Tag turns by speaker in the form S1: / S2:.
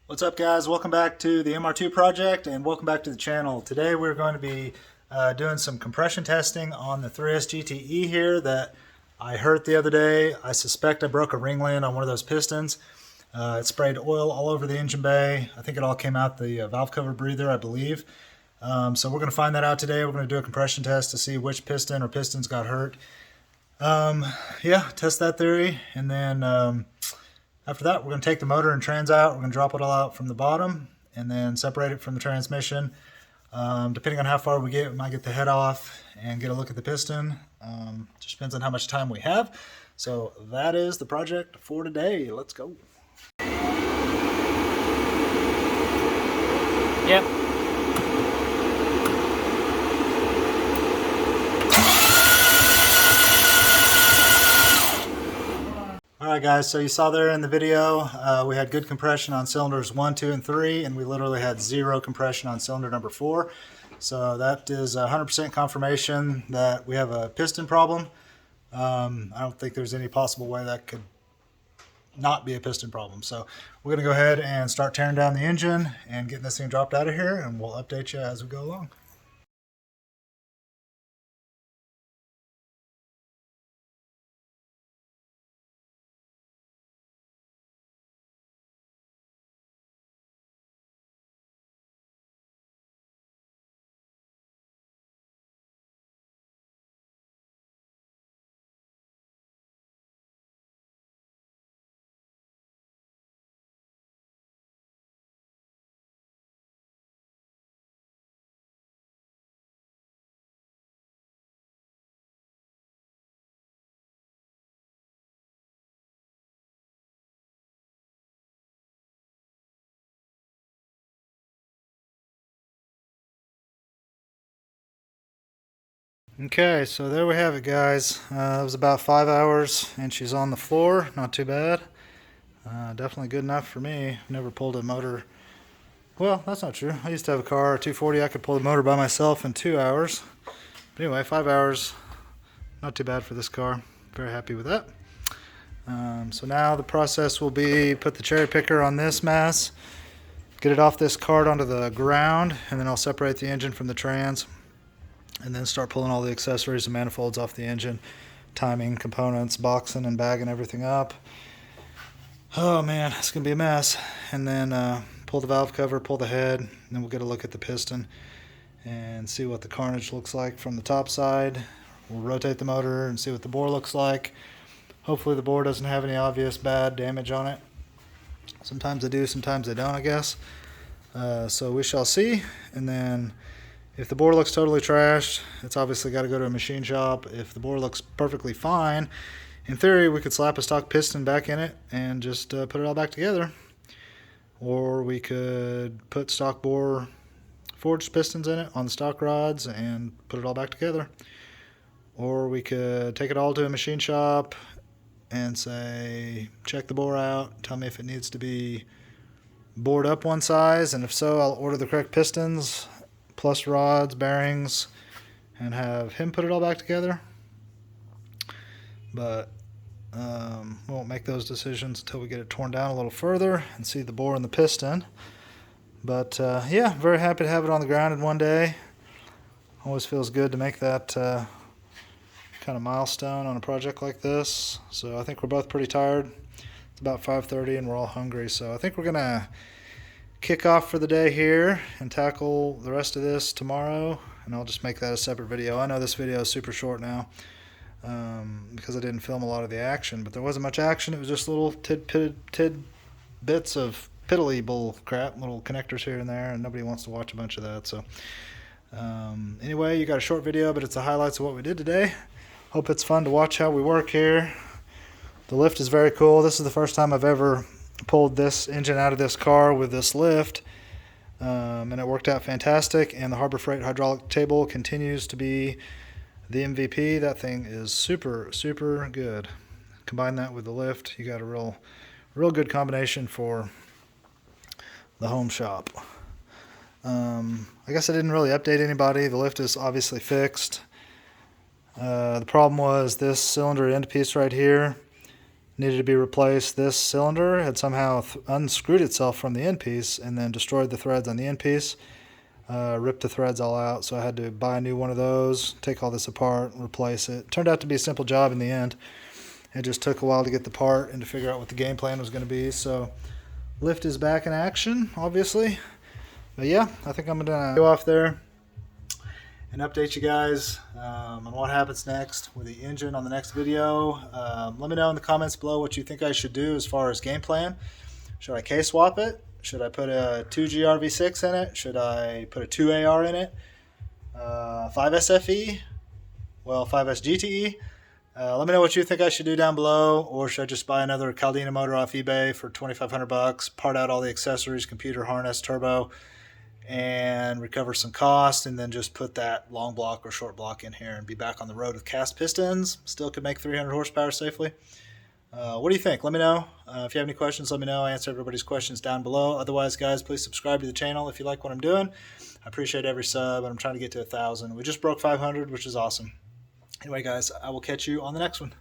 S1: What's up, guys? Welcome back to the MR2 project and welcome back to the channel. Today we're going to be doing some compression testing on the 3S GTE here that I hurt the other day. I suspect I broke a ring land on one of those pistons. It sprayed oil all over the engine bay. I think it all came out the valve cover breather, I believe. So we're going to find that out today. We're going to do a compression test to see which piston or pistons got hurt. Test that theory, and then after that, we're going to take the motor and trans out. We're going to drop it all out from the bottom and then separate it from the transmission. Depending on how far we get, we might get the head off and get a look at the piston. Just depends on how much time we have. So that is the project for today. Let's go.
S2: Yep.
S1: Alright guys, so you saw there in the video, we had good compression on cylinders 1, 2, and 3, and we literally had 0 compression on cylinder number 4. So that is 100% confirmation that we have a piston problem. I don't think there's any possible way that could not be a piston problem. So we're going to go ahead and start tearing down the engine and getting this thing dropped out of here, and we'll update you as we go along. Okay, so there we have it, guys. It was about 5 hours and she's on the floor. Not too bad. Definitely good enough for me. Never pulled a motor. Well, that's not true. I used to have a car, a 240. I could pull the motor by myself in 2 hours. But anyway, 5 hours. Not too bad for this car. Very happy with that. So now the process will be put the cherry picker on this mass, get it off this cart onto the ground, and then I'll separate the engine from the trans. And then start pulling all the accessories and manifolds off the engine, timing, components, boxing and bagging everything up. Oh man, it's gonna be a mess. And then pull the valve cover, pull the head, and then we'll get a look at the piston and see what the carnage looks like from the top side. We'll rotate the motor and see what the bore looks like. Hopefully the bore doesn't have any obvious bad damage on it. Sometimes they do, sometimes they don't, I guess. So we shall see. And then if the bore looks totally trashed, it's obviously got to go to a machine shop. If the bore looks perfectly fine, in theory, we could slap a stock piston back in it and just put it all back together. Or we could put stock bore forged pistons in it on the stock rods and put it all back together. Or we could take it all to a machine shop and say, check the bore out, tell me if it needs to be bored up one size, and if so, I'll order the correct pistons, plus rods, bearings, and have him put it all back together. But we won't make those decisions until we get it torn down a little further and see the bore and the piston. But yeah, very happy to have it on the ground in one day. Always feels good to make that kind of milestone on a project like this. So I think we're both pretty tired. It's about 5:30 and we're all hungry. So I think we're gonna kick off for the day here and tackle the rest of this tomorrow, and I'll just make that a separate video. I know this video is super short now because I didn't film a lot of the action, but there wasn't much action. It was just little tidbits of piddly bull crap, little connectors here and there, and nobody wants to watch a bunch of that. So anyway, you got a short video, but it's the highlights of what we did today. Hope it's fun to watch how we work here. The lift is very cool. This is the first time I've ever pulled this engine out of this car with this lift, and it worked out fantastic. And the Harbor Freight hydraulic table continues to be the MVP. That thing is super good. Combine that with the lift, you got a real good combination for the home shop. I guess I didn't really update anybody. The lift is obviously fixed. The problem was this cylinder end piece right here. needed to be replaced. This cylinder had somehow unscrewed itself from the end piece and then destroyed the threads on the end piece, ripped the threads all out. So I had to buy a new one of those, take all this apart, replace it. Turned out to be a simple job in the end. It just took a while to get the part and to figure out what the game plan was going to be. So lift is back in action, obviously. But yeah, I think I'm going to go off there and update you guys on what happens next with the engine on the next video. Let me know in the comments below what you think I should do as far as game plan. Should I K-swap it? Should I put a 2G RV6 in it? Should I put a 2AR in it? 5SFE? Well, 5S GTE? Let me know what you think I should do down below, or should I just buy another Caldina motor off eBay for $2,500, part out all the accessories, computer, harness, turbo, and recover some cost, and then just put that long block or short block in here and be back on the road with cast pistons? Still could make 300 horsepower safely. What do you think? Let me know. If you have any questions, let me know. I answer everybody's questions down below. Otherwise, guys, please subscribe to the channel if you like what I'm doing. I appreciate every sub, and I'm trying to get to 1,000. We just broke 500, which is awesome. Anyway, guys, I will catch you on the next one.